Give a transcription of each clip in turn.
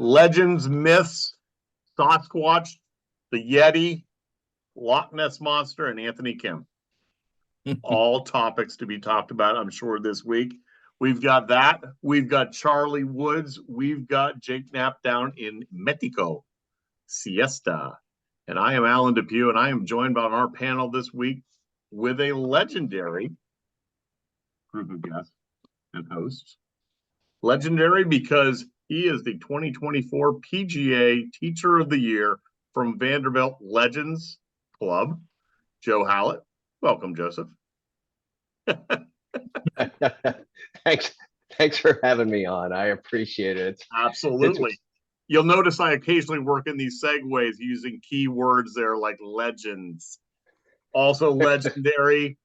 Legends, myths, Sasquatch, the Yeti, Loch Ness Monster, and Anthony Kim. All topics to be talked about, I'm sure, this week. We've got that. We've got Charlie Woods. We've got Jake Knapp down in Mexico, Siesta. And I am Alan Depew, and I am joined by our panel this week with a legendary group of guests and hosts. Legendary because he is the 2024 PGA Teacher of the Year from Vanderbilt Legends Club, Joe Hallett. Welcome, Joseph. Thanks for having me on. I appreciate it. Absolutely. You'll notice I occasionally work in these segues using keywords there like legends. Also legendary,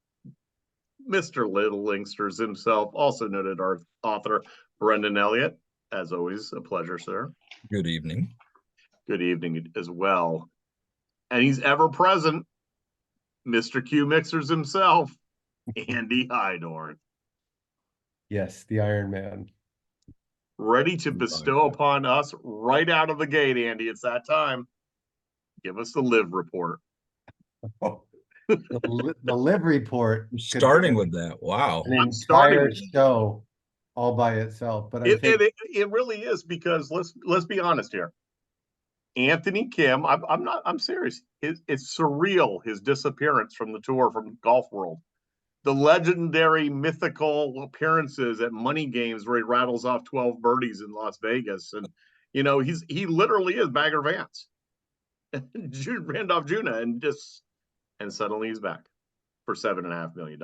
Mr. Little Linksters himself, also noted our author, Brendan Elliott. As always, a pleasure, sir. Good evening. Good evening as well. And he's ever present, Mr. Q Mixers himself, Andy Hydorn. Yes, the Iron Man. Ready to bestow upon us right out of the gate, Andy. It's that time. Give us the live report. The live report. Starting with that. Wow. An entire show all by itself. But it really is, because let's be honest here. Anthony Kim, I'm serious. It's surreal, his disappearance from the tour, from golf world. The legendary mythical appearances at money games where he rattles off 12 birdies in Las Vegas. And, he literally is Bagger Vance. Randolph Juna, and suddenly he's back for $7.5 million.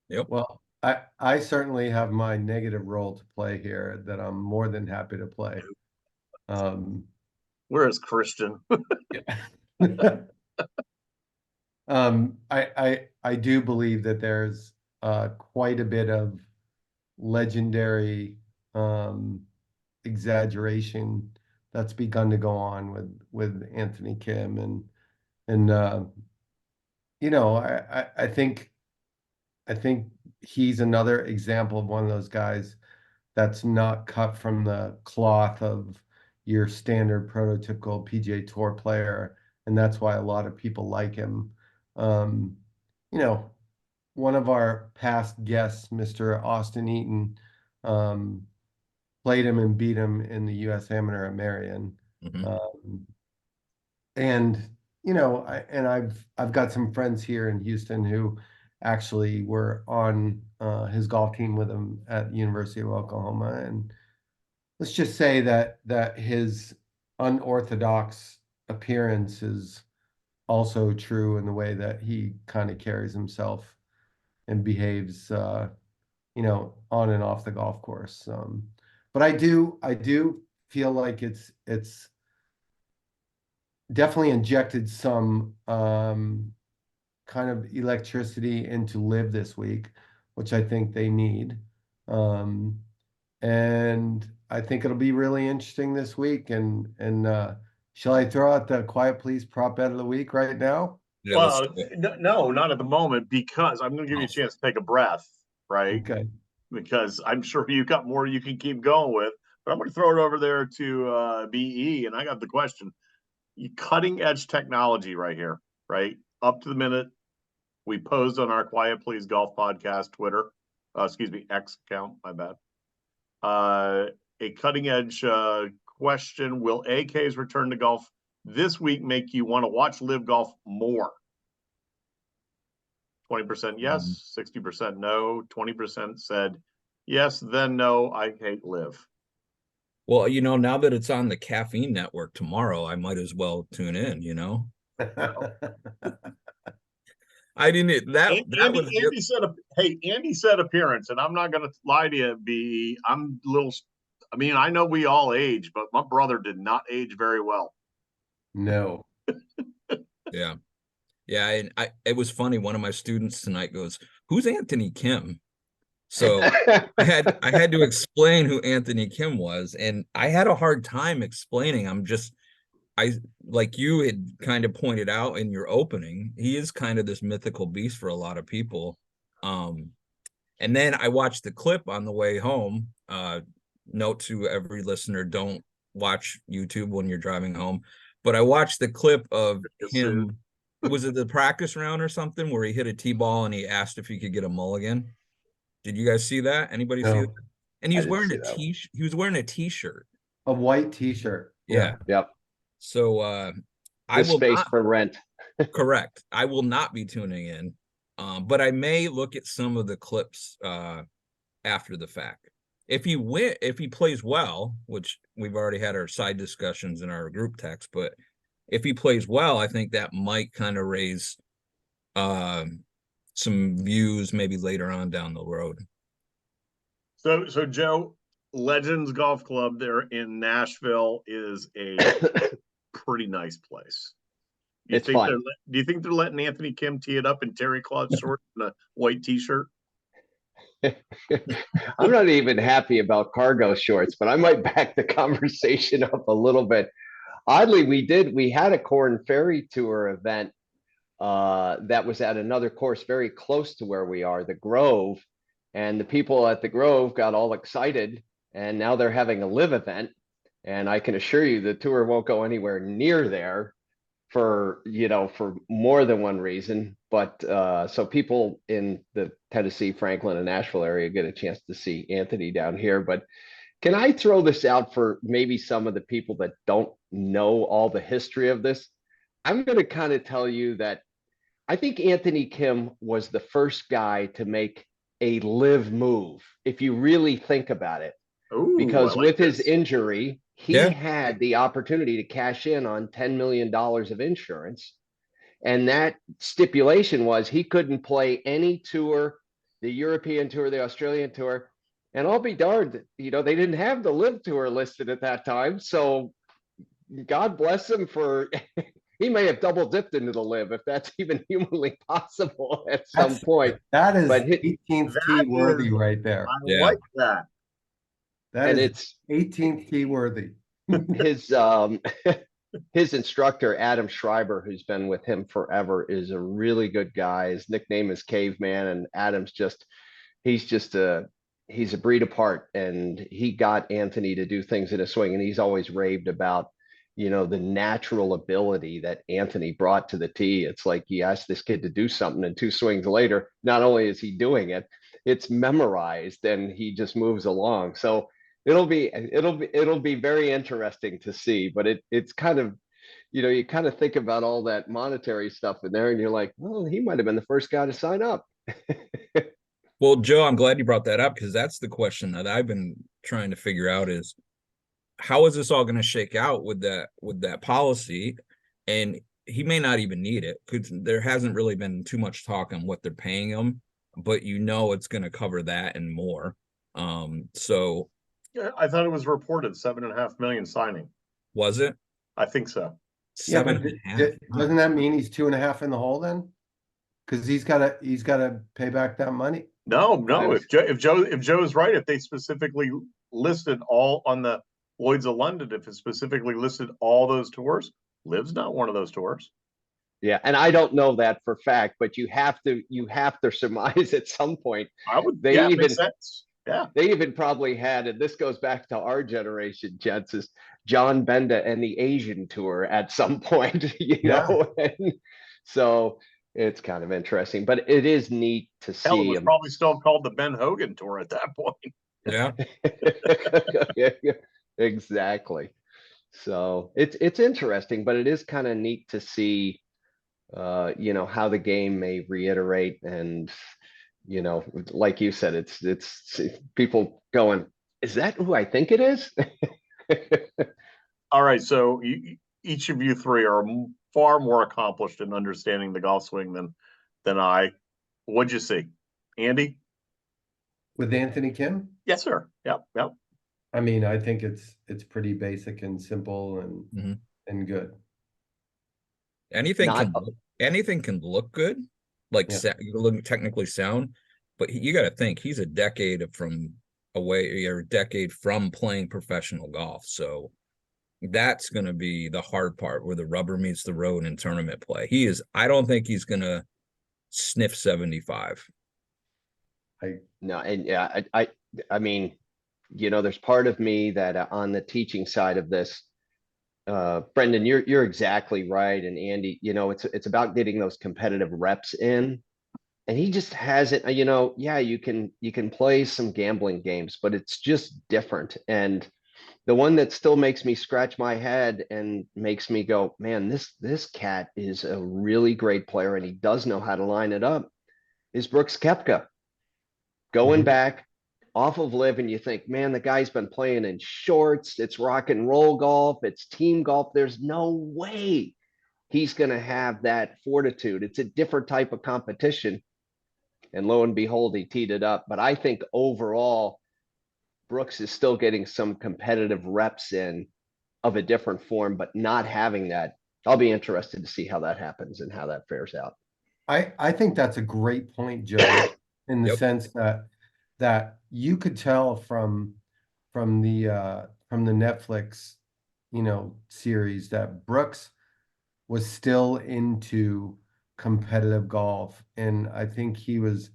Yep. Well, I certainly have my negative role to play here that I'm more than happy to play. Where is Christian? I do believe that there's quite a bit of legendary exaggeration that's begun to go on with Anthony Kim, and I think he's another example of one of those guys that's not cut from the cloth of your standard prototypical PGA Tour player, and that's why a lot of people like him. One of our past guests, Mr. Austin Eaton, played him and beat him in the U.S. Amateur at Marion. Mm-hmm. I've got some friends here in Houston who actually were on his golf team with him at the University of Oklahoma, and let's just say that his unorthodox appearance is also true in the way that he kind of carries himself and behaves, on and off the golf course. But I do feel like it's definitely injected some kind of electricity into live this week, which I think they need. And I think it'll be really interesting this week. And shall I throw out the Quiet Please prop bet of the week right now? Yeah, well, no, not at the moment, because I'm going to give you a chance to take a breath, right? Okay. Because I'm sure you got more you can keep going with. But I'm going to throw it over there to BE, and I got the question. Cutting edge technology right here, right? Up to the minute. We posed on our Quiet Please Golf Podcast Twitter, X account, my bad. A cutting edge question: will AK's return to golf this week make you want to watch live golf more? 20% yes, 60% no, 20% said yes, then no, I hate live. Well, now that it's on the Caffeine Network tomorrow, I might as well tune in, I didn't. Andy said appearance, and I'm not going to lie to you, B. I'm a little. I mean, I know we all age, but my brother did not age very well. No. Yeah. And it was funny. One of my students tonight goes, "Who's Anthony Kim?" So I had to explain who Anthony Kim was, and I had a hard time explaining. Like you had kind of pointed out in your opening, he is kind of this mythical beast for a lot of people. And then I watched the clip on the way home, note to every listener, don't watch YouTube when you're driving home. But I watched the clip of him. Was it the practice round or something where he hit a tee ball and he asked if he could get a mulligan? Did you guys see that? Anybody see that? No, And he I was didn't wearing see a that one. he was wearing a t-shirt. a white t-shirt. Yeah. Yep. So I The will space not, for rent. correct. I will not be tuning in. But I may look at some of the clips after the fact. If he plays well, which we've already had our side discussions in our group text, but if he plays well, I think that might kind of raise some views maybe later on down the road. So Joe, Legends Golf Club there in Nashville is a pretty nice place. It's fun. Do you think they're letting Anthony Kim tee it up in terry cloth shorts and a white t-shirt? I'm not even happy about cargo shorts, but I might back the conversation up a little bit. Oddly, we had a Corn Ferry Tour event that was at another course very close to where we are, the Grove, and the people at the Grove got all excited, and now they're having a live event, and I can assure you the tour won't go anywhere near there for more than one reason. But so people in the Tennessee, Franklin, and Nashville area get a chance to see Anthony down here. But can I throw this out for maybe some of the people that don't know all the history of this? I'm going to kind of tell you that I think Anthony Kim was the first guy to make a live move, if you really think about it. Ooh, Because I like with his this. injury, he Yeah. had the opportunity to cash in on $10 million of insurance. And that stipulation was he couldn't play any tour, the European tour, the Australian tour. And I'll be darned, they didn't have the live tour listed at that time. So God bless him for he may have double dipped into the live if that's even humanly possible at some point. That is But 18th That tee worthy is- right there. I Yeah. like that. That and is it's 18th tee worthy. his his instructor Adam Schreiber, who's been with him forever, is a really good guy. His nickname is Caveman, and Adam's he's a breed apart, and he got Anthony to do things in a swing, and he's always raved about the natural ability that Anthony brought to the tee. It's like you ask this kid to do something, and two swings later, not only is he doing it, it's memorized, and he just moves along. So it'll be very interesting to see. But it's kind of you kind of think about all that monetary stuff in there, and you're like, well, he might have been the first guy to sign up. Well, Joe, I'm glad you brought that up, because that's the question that I've been trying to figure out is how is this all going to shake out with that policy? And he may not even need it, because there hasn't really been too much talk on what they're paying him, but it's going to cover that and more. So Yeah, I thought it was reported 7.5 million signing. was it I think so. Yeah, but 7.5? doesn't that mean he's 2.5 in the hole then? Because he's gotta pay back that money. No. was- If Joe is right, if they specifically listed all on the Lloyd's of London, if it specifically listed all those tours, Live's not one of those tours. Yeah, and I don't know that for fact, but you have to surmise at some point. I would. They Yeah, it even- makes sense. Yeah. They even probably had, and this goes back to our generation, Jets, is John Benda and the Asian tour at some point, know. And so it's kind of interesting, but it is neat to Hell, it see was him. probably still called the Ben Hogan Tour at that point. Yeah. Exactly. So it's interesting, but it is kind of neat to see how the game may reiterate, and like you said, it's people going, is that who I think it is? All right, so each of you three are far more accomplished in understanding the golf swing than I. What'd you see, Andy? With Anthony Kim? Yes, sir. Yep. I mean, I think it's pretty basic and simple and good. Anything can look good, like Yeah. look technically sound, but you got to think he's a decade from playing professional golf. So that's going to be the hard part, where the rubber meets the road in tournament play. I don't think he's going to sniff 75. No, and yeah, I mean, there's part of me that on the teaching side of this, Brendan, you're exactly right. And Andy, it's about getting those competitive reps in. And he just hasn't, yeah, you can play some gambling games, but it's just different. And the one that still makes me scratch my head and makes me go, man, this cat is a really great player and he does know how to line it up, is Brooks Koepka. Going back off of Live, and you think, man, the guy's been playing in shorts. It's rock and roll golf. It's team golf. There's no way he's going to have that fortitude. It's a different type of competition. And lo and behold, he teed it up. But I think overall, Brooks is still getting some competitive reps in of a different form, but not having that. I'll be interested to see how that happens and how that fares out. I think that's a great point, Joe, in the Yep. sense that you could tell from the Netflix, series that Brooks was still into competitive golf. And I think he was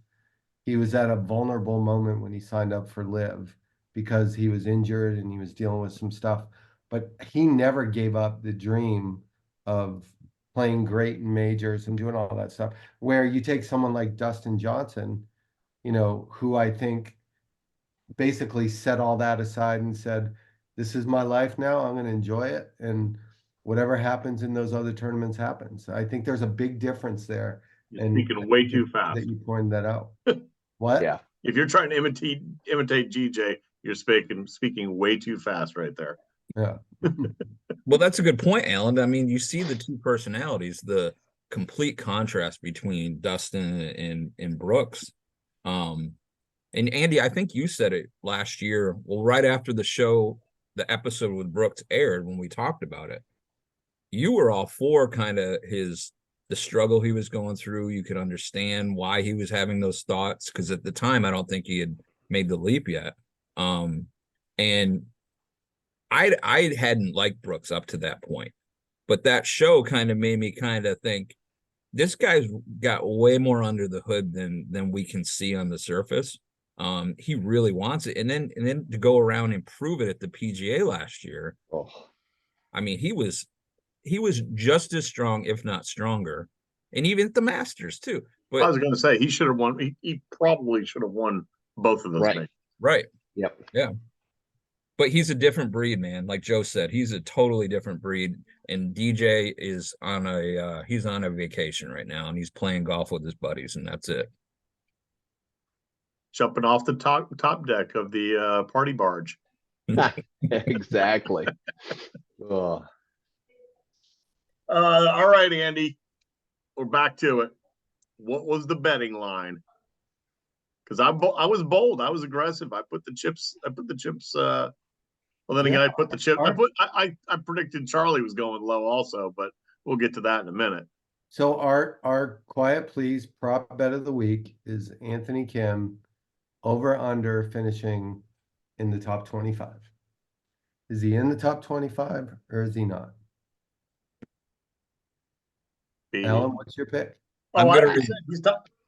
at a vulnerable moment when he signed up for Live because he was injured and he was dealing with some stuff. But he never gave up the dream of playing great in majors and doing all that stuff. Where you take someone like Dustin Johnson, who I think basically set all that aside and said, this is my life now. I'm going to enjoy it. And whatever happens in those other tournaments happens. I think there's a big difference there. You're speaking way too fast. That you pointed that out. What? Yeah. If you're trying to imitate GJ, you're speaking way too fast right there. Yeah. Well, that's a good point, Alan. I mean, you see the two personalities, the complete contrast between Dustin and Brooks. And Andy, I think you said it last year. Well, right after the episode with Brooks aired, when we talked about it, you were all for kind of the struggle he was going through. You could understand why he was having those thoughts, because at the time, I don't think he had made the leap yet. And I hadn't liked Brooks up to that point, but that show kind of made me kind of think this guy's got way more under the hood than we can see on the surface. He really wants it, and then to go around and prove it at the PGA last year. Oh. I mean, he was just as strong, if not stronger, and even at the Masters too. But I was going to say he should have won. He probably should have won both of those. Right. Matches. Right. Yep. Yeah. But he's a different breed, man. Like Joe said, he's a totally different breed. And DJ is on a vacation right now, and he's playing golf with his buddies, and that's it. Jumping off the top deck of the party barge. Exactly. Oh. All right, Andy, we're back to it. What was the betting line? Because I was bold. I was aggressive. I put the chips. Well, then again, I put the chip. I predicted Charlie was going low also, but we'll get to that in a minute. So our quiet please prop bet of the week is Anthony Kim over under finishing in the top 25. Is he in the top 25 or is he not? Alan, what's your pick? Oh,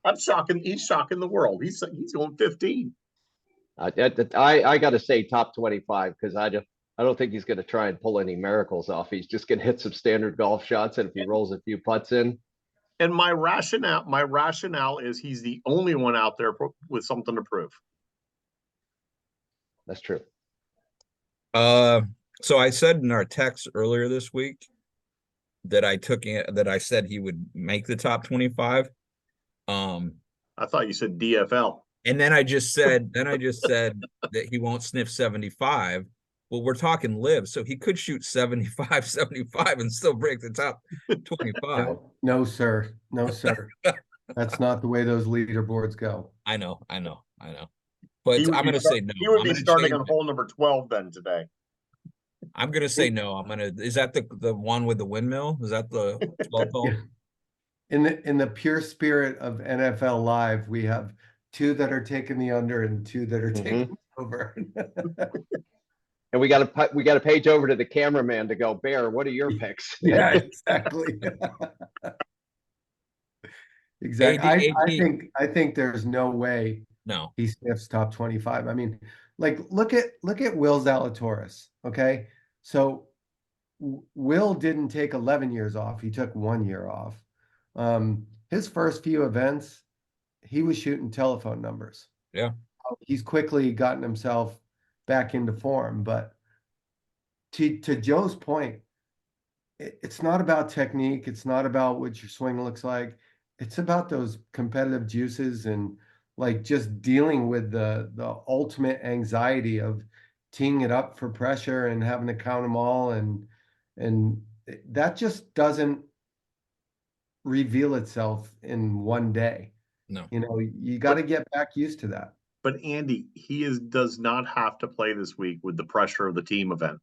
I'm shocking. He's shocking the world. He's going 15. I got to say top 25 because I don't think he's going to try and pull any miracles off. He's just going to hit some standard golf shots, and if he rolls a few putts in. And my rationale is he's the only one out there with something to prove. That's true. So I said in our text earlier this week that I said he would make the top 25. I thought you said DFL. And then I just said that he won't sniff 75. Well, we're talking live, so he could shoot 75 and still break the top 25. No, sir. That's not the way those leaderboards go. I know. But I'm going to say no. He would be starting on hole number 12 then today. I'm going to say no. Is that the one with the windmill? Is that the 12th hole? In the pure spirit of NFL Live, we have two that are taking the under and two that are taking over. And we got to page over to the cameraman to go, Bear, what are your picks? Yeah, exactly. Exactly. I think there's no way he sniffs top 25. I mean, like look at Will Zalatoris. Okay. So Will didn't take 11 years off. He took 1 year off. His first few events, he was shooting telephone numbers. Yeah. He's quickly gotten himself back into form. But to Joe's point, it's not about technique. It's not about what your swing looks like. It's about those competitive juices and like just dealing with the ultimate anxiety of teeing it up for pressure and having to count them all, and that just doesn't reveal itself in one day. No. You know, you got to get back used to that. But Andy, does not have to play this week with the pressure of the team event.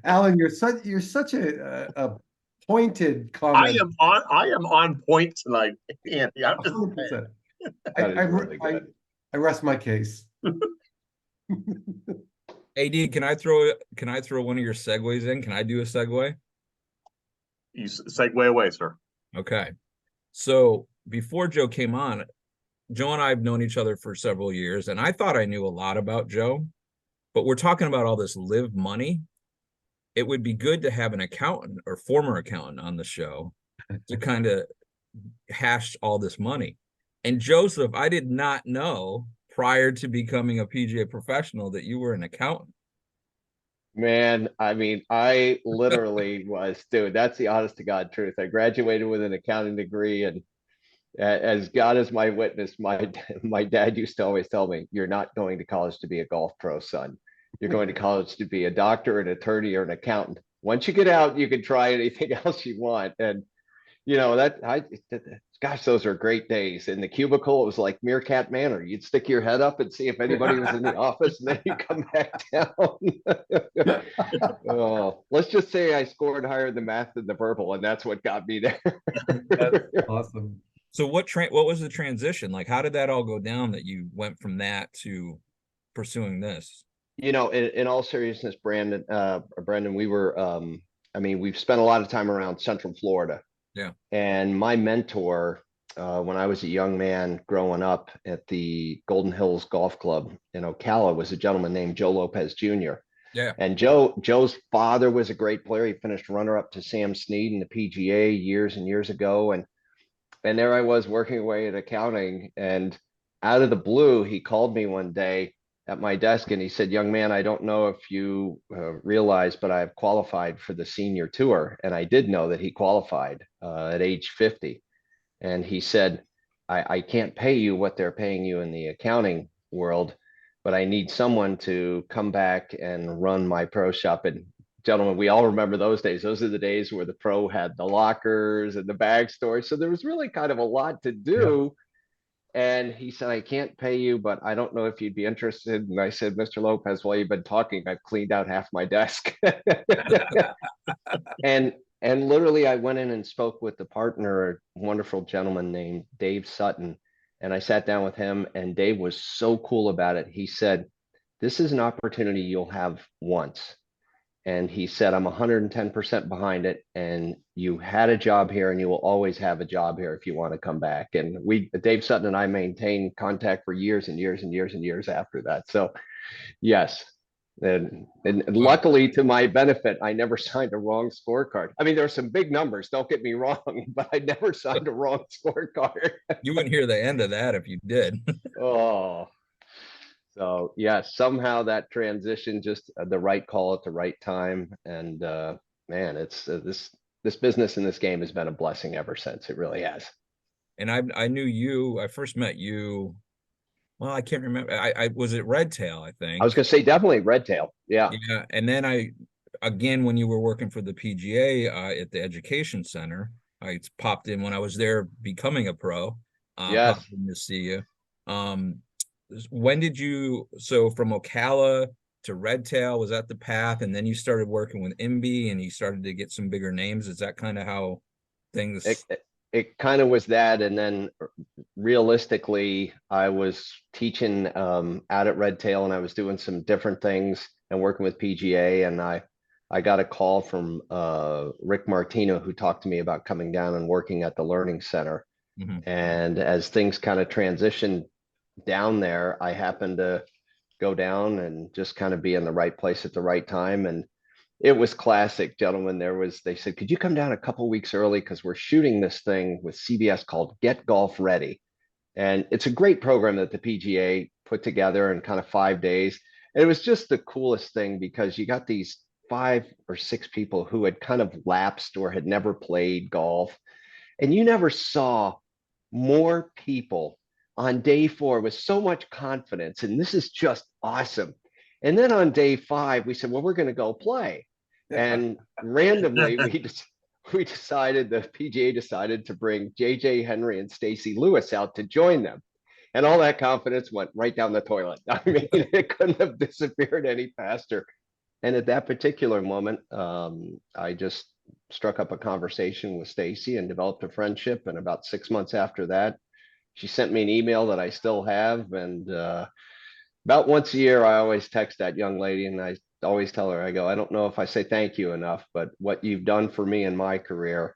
Alan, you're such a pointed comment. I am on point tonight, Andy. I'm just 100%. That is really good. I rest my case. AD, can I throw one of your segues in? Can I do a segue? You segue away, sir. Okay. So before Joe came on, Joe and I have known each other for several years, and I thought I knew a lot about Joe, but we're talking about all this live money. It would be good to have an accountant or former accountant on the show to kind of hash all this money. And Joseph, I did not know prior to becoming a PGA professional that you were an accountant. Man, I mean, I literally was, dude, that's the honest to God truth. I graduated with an accounting degree, and as God is my witness, my dad used to always tell me, you're not going to college to be a golf pro, son. You're going to college to be a doctor, an attorney, or an accountant. Once you get out, you can try anything else you want. And you know, gosh, those are great days. In the cubicle, it was like Meerkat Manor. You'd stick your head up and see if anybody was in the office, and then you come back down. Oh, let's just say I scored higher than math than the verbal, and that's what got me there. That's awesome. So what was the transition? Like, how did that all go down that you went from that to pursuing this? You know, in all seriousness, Brandon, we were, I mean, we've spent a lot of time around Central Florida. Yeah. And my mentor, when I was a young man growing up at the Golden Hills Golf Club in Ocala, was a gentleman named Joe Lopez Jr. Yeah. And Joe's father was a great player. He finished runner-up to Sam Snead in the PGA years and years ago. And there I was working away at accounting, and out of the blue, he called me one day at my desk and he said, young man, I don't know if you realize, but I've qualified for the senior tour. And I did know that he qualified at age 50. And he said, I can't pay you what they're paying you in the accounting world, but I need someone to come back and run my pro shop. And gentlemen, we all remember those days. Those are the days where the pro had the lockers and the bag storage. So there was really kind of a lot to do. Yeah. And he said, I can't pay you, but I don't know if you'd be interested. And I said, Mr. Lopez, while you've been talking, I've cleaned out half my desk. and literally I went in and spoke with the partner, a wonderful gentleman named Dave Sutton. And I sat down with him, and Dave was so cool about it. He said, this is an opportunity you'll have once. And he said, I'm 110% behind it. And you had a job here, and you will always have a job here if you want to come back. And Dave Sutton and I maintained contact for years and years and years and years after that. So yes. And luckily, to my benefit, I never signed a wrong scorecard. I mean, there are some big numbers, don't get me wrong, but I never signed a wrong scorecard. You wouldn't hear the end of that if you did. Oh. So yeah, somehow that transition, just the right call at the right time. And man, it's this business and this game has been a blessing ever since. It really has. And I knew you, I first met you. Well, I can't remember. I was at Redtail, I think. I was gonna say definitely Redtail. Yeah. Yeah. And then again, when you were working for the PGA at the education center, I popped in when I was there becoming a pro. Yes. Popped in to see you. When did you, so from Ocala to Redtail, was that the path? And then you started working with IMBY and you started to get some bigger names. Is that kind of how things? It kind of was that. And then realistically, I was teaching out at Redtail, and I was doing some different things and working with PGA. And I got a call from Rick Martino, who talked to me about coming down and working at the Learning Center. And as things kind of transitioned down there, I happened to go down and just kind of be in the right place at the right time. And it was classic, gentlemen. They said, could you come down a couple weeks early? Because we're shooting this thing with CBS called Get Golf Ready. And it's a great program that the PGA put together in kind of 5 days. And it was just the coolest thing because you got these 5 or 6 people who had kind of lapsed or had never played golf. And you never saw more people on day 4 with so much confidence. And this is just awesome. And then on day 5, we said, well, we're going to go play. And randomly, we decided, the PGA decided to bring JJ Henry and Stacy Lewis out to join them. And all that confidence went right down the toilet. I mean, it couldn't have disappeared any faster. And at that particular moment, I just struck up a conversation with Stacy and developed a friendship. And about 6 months after that, she sent me an email that I still have. And about once a year, I always text that young lady and I always tell her, I go, I don't know if I say thank you enough, but what you've done for me in my career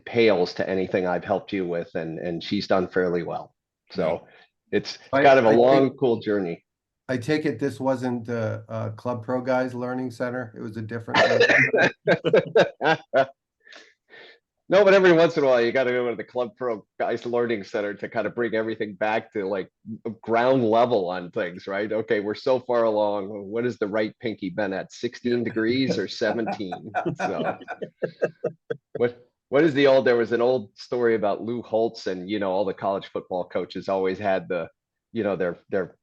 pales to anything I've helped you with. And she's done fairly well. So it's kind of a long, cool journey. I take it this wasn't Club Pro Guys Learning Center. It was a different. No, but every once in a while, you got to go to the Club Pro Guys Learning Center to kind of bring everything back to like ground level on things, right? Okay, we're so far along. What is the right pinky been at? 16 degrees or 17? So, what is the old? There was an old story about Lou Holtz, and all the college football coaches always had the, their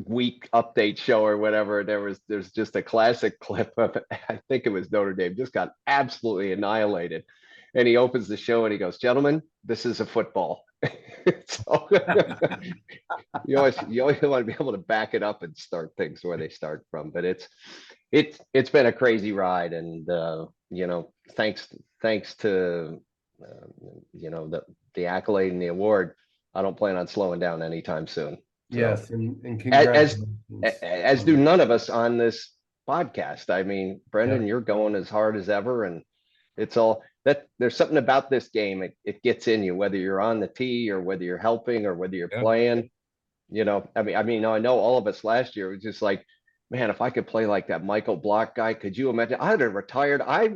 week update show or whatever. There's just a classic clip of, I think it was Notre Dame, just got absolutely annihilated. And he opens the show and he goes, gentlemen, this is a football. So you always want to be able to back it up and start things where they start from. But it's been a crazy ride. And, thanks to, the accolade and the award, I don't plan on slowing down anytime soon. So, yes. And congratulations. As do none of us on this podcast. I mean, Brendan, you're going as hard as ever. And it's all that there's something about this game. It gets in you, whether you're on the tee or whether you're helping or whether you're playing, I mean, I know all of us last year was just like, man, if I could play like that Michael Block guy, could you imagine? I'd have retired. I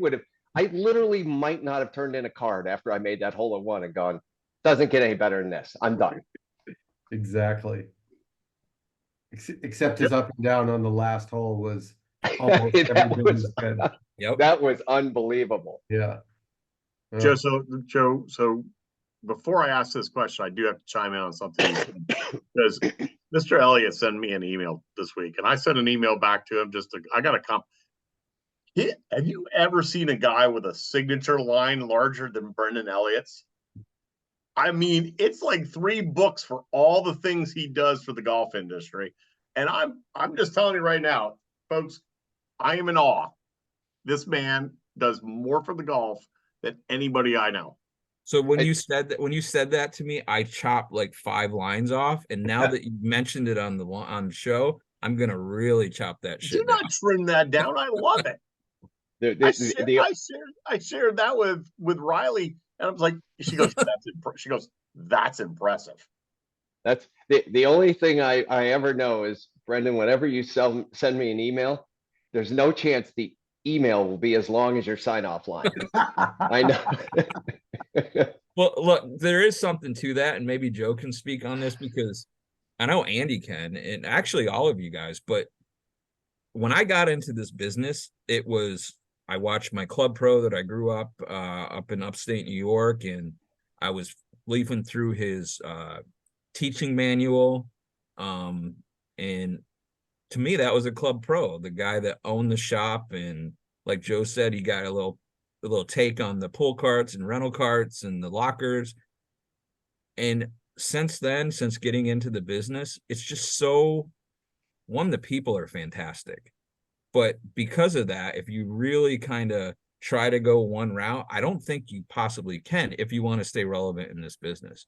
literally might not have turned in a card after I made that hole in one and gone, doesn't get any better than this. I'm done. Exactly. Except his up and down on the last hole was almost every bit as good. That was unbelievable. Yeah. Joe, so before I ask this question, I do have to chime in on something because Mr. Elliott sent me an email this week, and I sent an email back to him. I got a comp. Have you ever seen a guy with a signature line larger than Brendan Elliott's? I mean, it's like 3 books for all the things he does for the golf industry. And I'm just telling you right now, folks, I am in awe. This man does more for the golf than anybody I know. So when you said that to me, I chopped like 5 lines off. And now that you mentioned it on the show, I'm gonna really chop that shit. Do not trim that down. I love it. I shared that with Riley, and I was like, she goes, that's impressive. That's the only thing I ever know is, Brendan, whenever you send me an email, there's no chance the email will be as long as your sign-off line. I know. Well, look, there is something to that, and maybe Joe can speak on this because I know Andy can, and actually all of you guys, but when I got into this business, I watched my club pro that I grew up in upstate New York, and I was leafing through his teaching manual. And to me, that was a club pro, the guy that owned the shop. And like Joe said, he got a little take on the pull carts and rental carts and the lockers. And since getting into the business, it's just the people are fantastic. But because of that, if you really kind of try to go one route, I don't think you possibly can if you want to stay relevant in this business.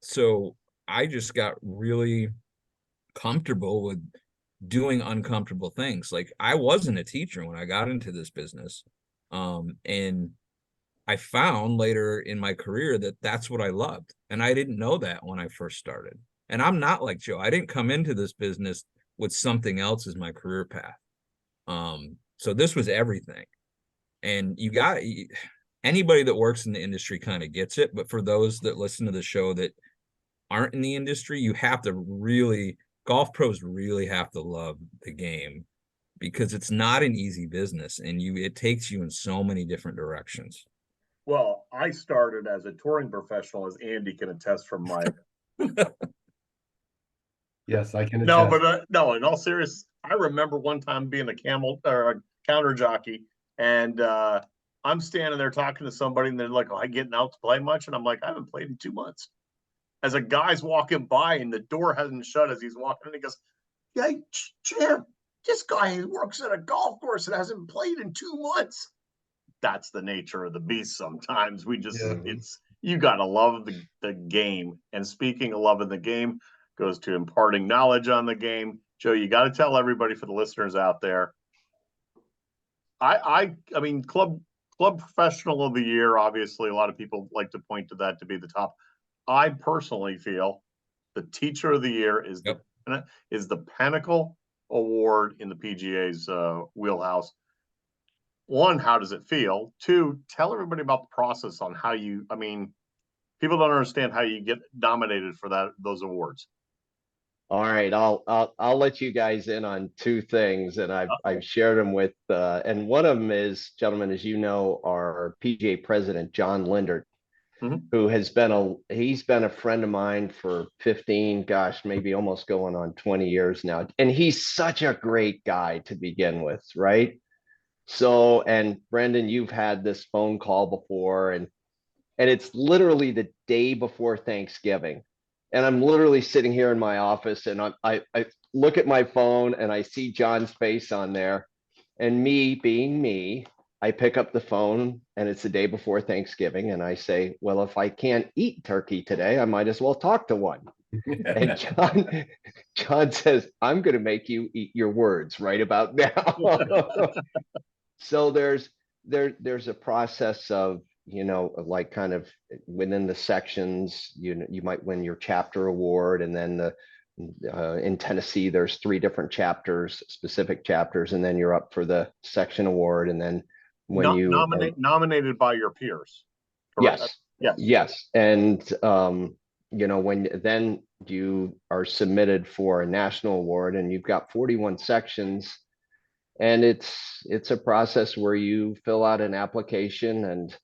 So I just got really comfortable with doing uncomfortable things. Like, I wasn't a teacher when I got into this business. And I found later in my career that that's what I loved. And I didn't know that when I first started. And I'm not like Joe. I didn't come into this business with something else as my career path. So this was everything. And anybody that works in the industry kind of gets it. But for those that listen to the show that aren't in the industry, you have to really, golf pros really have to love the game, because it's not an easy business, and it takes you in so many different directions. Well, I started as a touring professional, as Andy can attest from my. Yes, I can No, attest. but no, in all serious, I remember one time being a camel or a counter jockey, and I'm standing there talking to somebody, and they're like, "Oh, I getting out to play much?" And I'm like, "I haven't played in 2 months." As a guy's walking by, and the door hasn't shut as he's walking, and he goes, "Yeah, Jim, this guy works at a golf course and hasn't played in 2 months." That's the nature of the beast. Sometimes it's you got to love the game. And speaking of loving the game, goes to imparting knowledge on the game. Joe, you got to tell everybody, for the listeners out there. I mean, club professional of the year. Obviously, a lot of people like to point to that to be the top. I personally feel the teacher of the year is Yep. the pinnacle award in the PGA's wheelhouse. One, how does it feel? Two, tell everybody about the process on how you. I mean, people don't understand how you get nominated for those awards. All right, I'll let you guys in on two things, and I've shared them with and one of them is, gentlemen, as you know, our PGA president, John Lindert, who has he's been a friend of mine for 15, gosh, maybe almost going on 20 years now. And he's such a great guy to begin with, right? So, and Brendan, you've had this phone call before, and it's literally the day before Thanksgiving. And I'm literally sitting here in my office, and I look at my phone and I see John's face on there, and me being me, I pick up the phone, and it's the day before Thanksgiving, and I say, well, if I can't eat turkey today, I might as well talk to one. And John says, I'm going to make you eat your words right about now. So there's a process of, like kind of within the sections, you might win your chapter award, and then in Tennessee, there's 3 different chapters, specific chapters, and then you're up for the section award. And then when you nominated by your peers. Correct? Yes. And, when then you are submitted for a national award, and you've got 41 sections. And it's a process where you fill out an application, and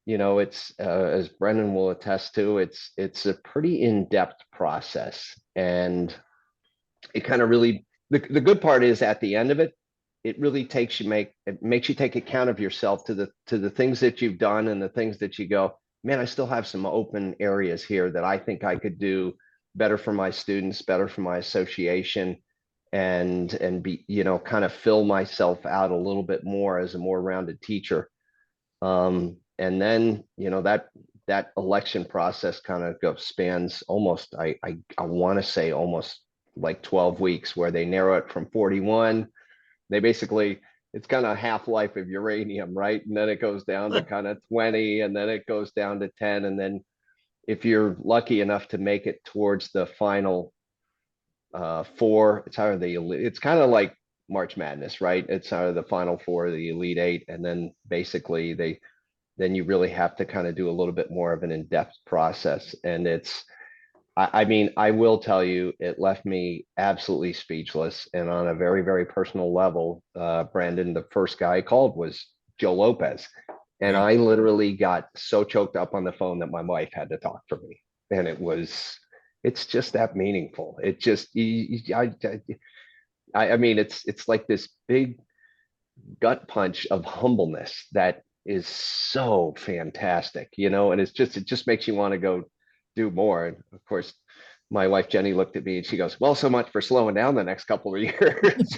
it's as Brendan will attest to, it's a pretty in-depth process. And it kind of really, the good part is, at the end of it, it really makes you take account of yourself to the things that you've done, and the things that you go, man, I still have some open areas here that I think I could do better for my students, better for my association, and be, kind of fill myself out a little bit more as a more rounded teacher. And then, that election process kind of spans almost, I want to say almost like 12 weeks, where they narrow it from 41. They basically, it's kind of half-life of uranium, right? And then it goes down to kind of 20, and then it goes down to 10. And then if you're lucky enough to make it towards the final 4, it's kind of like March Madness, right? It's out of the final 4, the Elite 8, and then basically then you really have to kind of do a little bit more of an in-depth process. And I mean, I will tell you, it left me absolutely speechless. And on a very, very personal level, Brandon, the first guy I called was Joe Lopez. And I literally got so choked up on the phone that my wife had to talk for me. And it's just that meaningful. It just, I mean, it's like this big gut punch of humbleness that is so fantastic, and it just makes you want to go do more. And of course, my wife Jenny looked at me and she goes, well, so much for slowing down the next couple of years.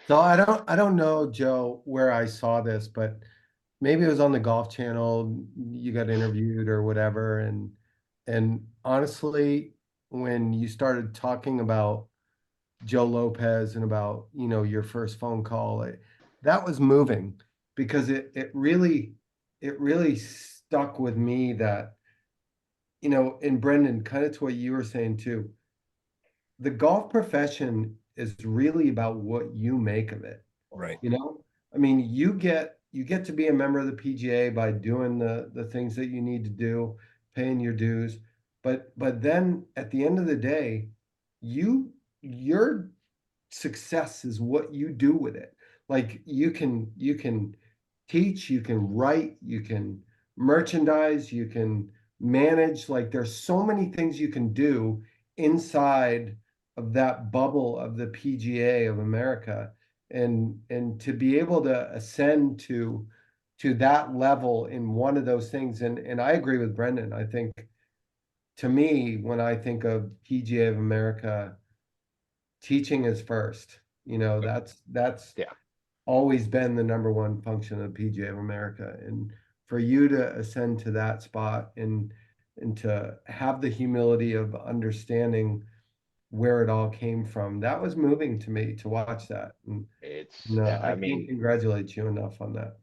So I don't know, Joe, where I saw this, but maybe it was on the Golf Channel. You got interviewed or whatever, and honestly, when you started talking about Joe Lopez and about your first phone call, that was moving. because it really stuck with me that, you know, and Brendan, kind of to what you were saying too, the golf profession is really about what you make of it. Right. You know, I mean, you get to be a member of the PGA by doing the things that you need to do, paying your dues, but then at the end of the day, your success is what you do with it. Like you can teach, you can write, you can merchandise, you can manage. Like there's so many things you can do inside of that bubble of the PGA of America, and to be able to ascend to that level in one of those things. And I agree with Brendan. I think, to me, when I think of PGA of America, teaching is first. You know, that's Yeah. always been the number one function of PGA of America. And for you to ascend to that spot and to have the humility of understanding where it all came from, that was moving to me to watch that. And It's, no, I I can't mean, congratulate you enough on that.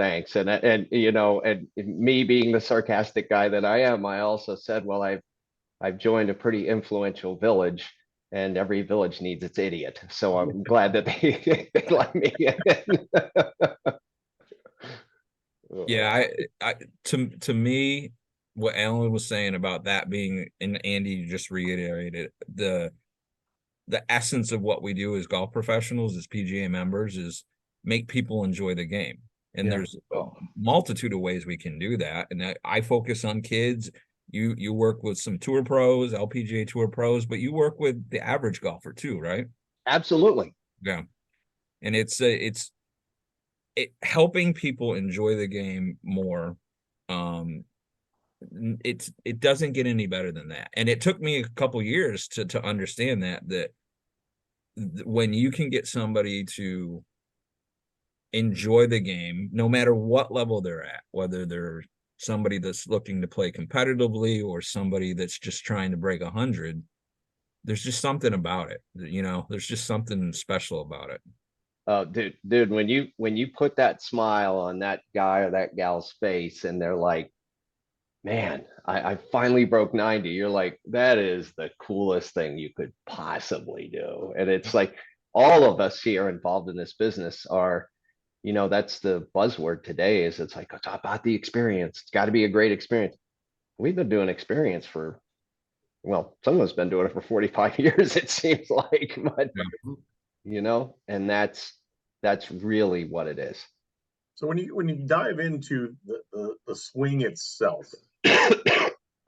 thanks. And you know, and me being the sarcastic guy that I am, I also said, well, I've joined a pretty influential village, and every village needs its idiot. So I'm glad that they let me in. Yeah, I to me, what Alan was saying about that being, and Andy just reiterated, the essence of what we do as golf professionals, as PGA members, is make people enjoy the game. And Yeah. there's a multitude of ways we can do that. And I focus on kids. You work with some tour pros, LPGA tour pros, but you work with the average golfer too, right? Absolutely. Yeah. And it's helping people enjoy the game more. It doesn't get any better than that. And it took me a couple years to understand that when you can get somebody to enjoy the game, no matter what level they're at, whether they're somebody that's looking to play competitively or somebody that's just trying to break 100, there's just something about it. You know, there's just something special about it. Dude, when you put that smile on that guy or that gal's face, and they're like, man, I finally broke 90. You're like, that is the coolest thing you could possibly do. And it's like all of us here involved in this business are, you know, that's the buzzword today, is it's like, it's about the experience. It's got to be a great experience. We've been doing experience for, well, someone's been doing it for 45 years, it seems like, but Yeah. you know, and that's really what it is. So when you dive into the swing itself,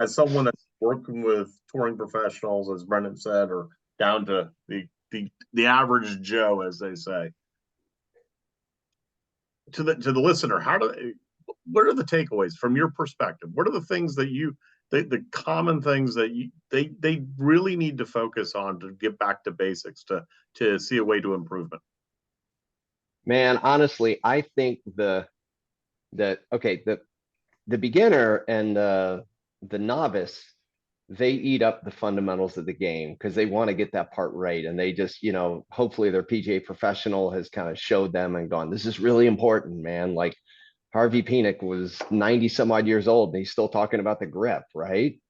as someone that's working with touring professionals, as Brendan said, or down to the average Joe, as they say, to the listener, what are the takeaways from your perspective? What are the things that the common things that they really need to focus on to get back to basics, to see a way to improvement? Man, honestly, I think okay, the beginner and the novice, they eat up the fundamentals of the game because they want to get that part right. And they just, you know, hopefully their PGA professional has kind of showed them and gone, this is really important, man. Like Harvey Penick was 90 some odd years old and he's still talking about the grip, right?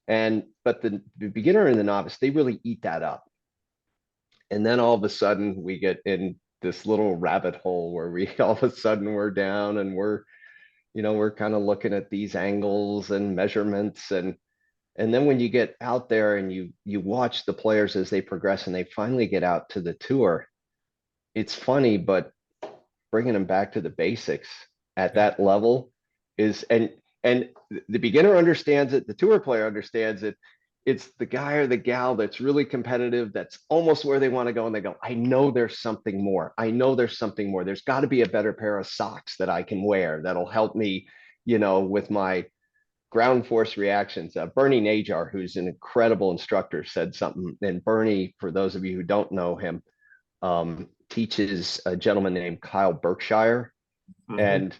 But the beginner and the novice, they really eat that up. And then all of a sudden we get in this little rabbit hole where we all of a sudden we're down and we're, you know, we're kind of looking at these angles and measurements. And then when you get out there and you watch the players as they progress and they finally get out to the tour, it's funny, but bringing them back to the basics at that level is, and the beginner understands it, the tour player understands it. It's the guy or the gal that's really competitive, that's almost where they want to go, and they go, I know there's something more. I know there's something more. There's got to be a better pair of socks that I can wear that'll help me, you know, with my ground force reactions. Bernie Najar, who's an incredible instructor, said something. And Bernie, for those of you who don't know him, teaches a gentleman named Kyle Berkshire. Mm-hmm. And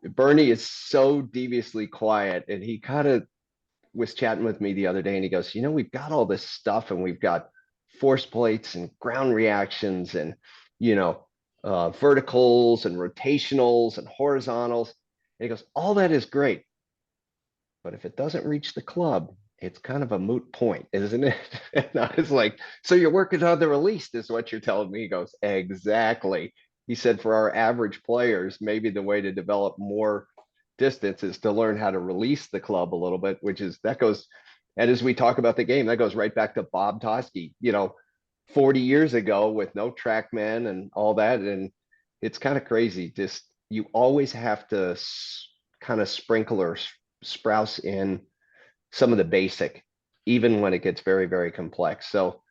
Bernie is so deviously quiet, and he kind of was chatting with me the other day, and he goes, you know, we've got all this stuff, and we've got force plates and ground reactions, and you know, verticals and rotationals and horizontals. And he goes, all that is great. But if it doesn't reach the club, it's kind of a moot point, isn't it? And I was like, so you're working on the release, is what you're telling me? He goes, exactly. He said, for our average players, maybe the way to develop more distance is to learn how to release the club a little bit, which is that goes, and as we talk about the game, that goes right back to Bob Toski, 40 years ago with no TrackMan and all that. And it's kind of crazy. Just you always have to kind of sprinkle or sprouse in some of the basic, even when it gets very, very complex. So,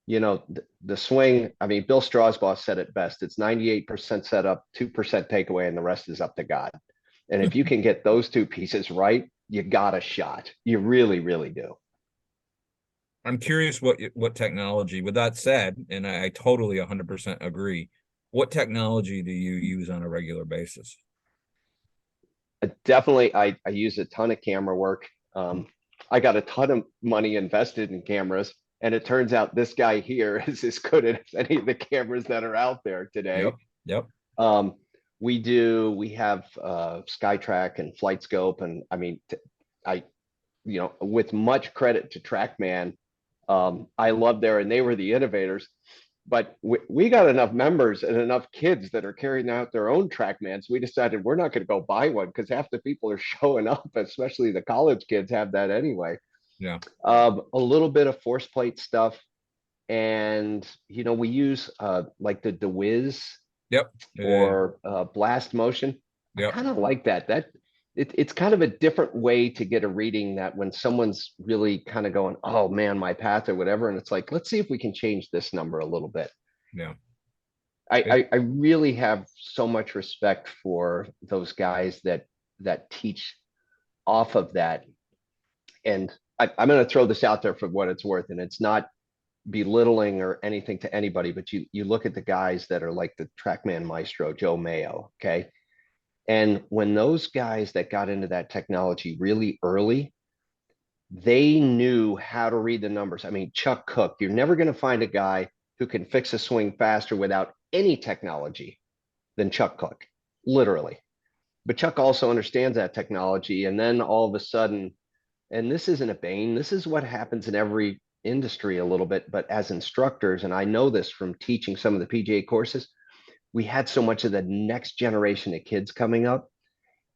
the swing, I mean, Bill Strasbaugh said it best. It's 98% setup, 2% takeaway, and the rest is up to God. And if you can get those two pieces right, you got a shot. You really, really do. I'm curious what technology, with that said, and I totally 100% agree, what technology do you use on a regular basis? Definitely, I use a ton of camera work. I got a ton of money invested in cameras, and it turns out this guy here is as good as any of the cameras that are out there today. Yep. We have SkyTrack and FlightScope, and I mean, with much credit to TrackMan, I love and they were the innovators. But we got enough members and enough kids that are carrying out their own TrackMans. We decided we're not going to go buy one because half the people are showing up, especially the college kids have that anyway. Yeah. A little bit of force plate stuff. And, we use like the DeWiz Yep. or blast motion. Yep. I kind of like that. It's kind of a different way to get a reading that when someone's really kind of going, oh man, my path or whatever. And it's like, let's see if we can change this number a little bit. Yeah. I really have so much respect for those guys that teach off of that. And I'm going to throw this out there for what it's worth. And it's not belittling or anything to anybody, but you look at the guys that are like the TrackMan maestro, Joe Mayo. Okay. And when those guys that got into that technology really early, they knew how to read the numbers. I mean, Chuck Cook, you're never going to find a guy who can fix a swing faster without any technology than Chuck Cook, literally. But Chuck also understands that technology. And then all of a sudden, and this isn't a bane, this is what happens in every industry a little bit, but as instructors, and I know this from teaching some of the PGA courses, we had so much of the next generation of kids coming up,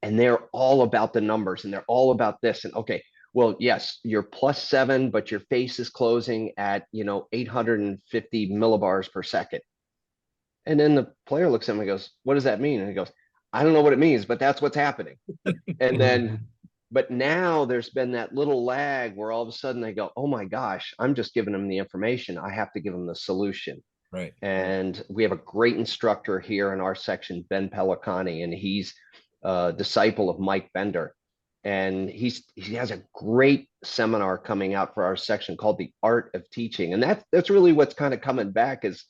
and they're all about the numbers and they're all about this. And okay, well, yes, you're +7, but your face is closing at 850 millibars per second. And then the player looks at him and goes, what does that mean? And he goes, I don't know what it means, but that's what's happening. And then but now there's been that little lag where all of a sudden they go, oh my gosh, I'm just giving them the information, I have to give them the solution. Right. And we have a great instructor here in our section, Ben Pellicani, and he's a disciple of Mike Bender. And he has a great seminar coming out for our section called The Art of Teaching. And that's really what's kind of coming back, is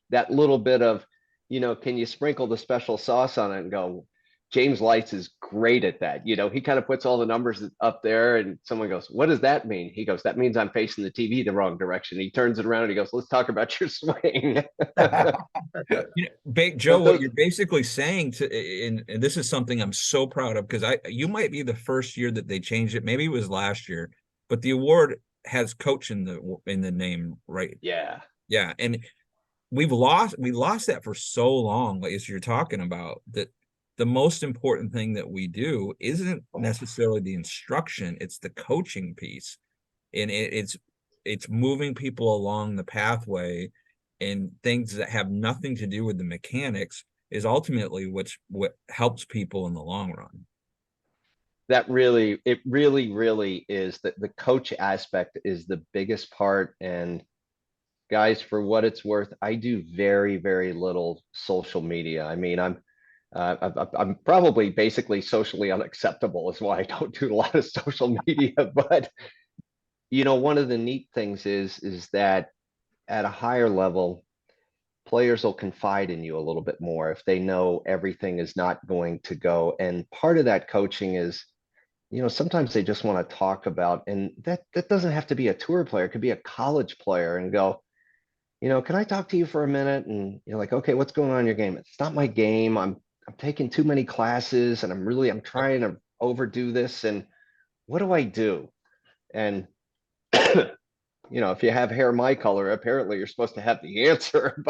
that little bit of, can you sprinkle the special sauce on it and go, James Lights is great at that. He kind of puts all the numbers up there and someone goes, what does that mean? He goes, that means I'm facing the TV the wrong direction. He turns it around and he goes, let's talk about your swing. Joe, what you're basically saying and this is something I'm so proud of, because you might be the first year that they changed it. Maybe it was last year, but the award has coach in the name, right? Yeah. Yeah. And we lost that for so long, like as you're talking about, that the most important thing that we do isn't necessarily the instruction, it's the coaching piece. And it's moving people along the pathway, and things that have nothing to do with the mechanics is ultimately what helps people in the long run. It really is that the coach aspect is the biggest part. And guys, for what it's worth, I do very, very little social media. I mean, I'm probably basically socially unacceptable, is why I don't do a lot of social media. But one of the neat things is that at a higher level, players will confide in you a little bit more if they know everything is not going to go. And part of that coaching is, sometimes they just want to talk about, and that doesn't have to be a tour player, it could be a college player, and go, can I talk to you for a minute? And you're like, okay, what's going on in your game? It's not my game. I'm taking too many classes and I'm trying to overdo this. And what do I do? And if you have hair my color, apparently you're supposed to have the answer,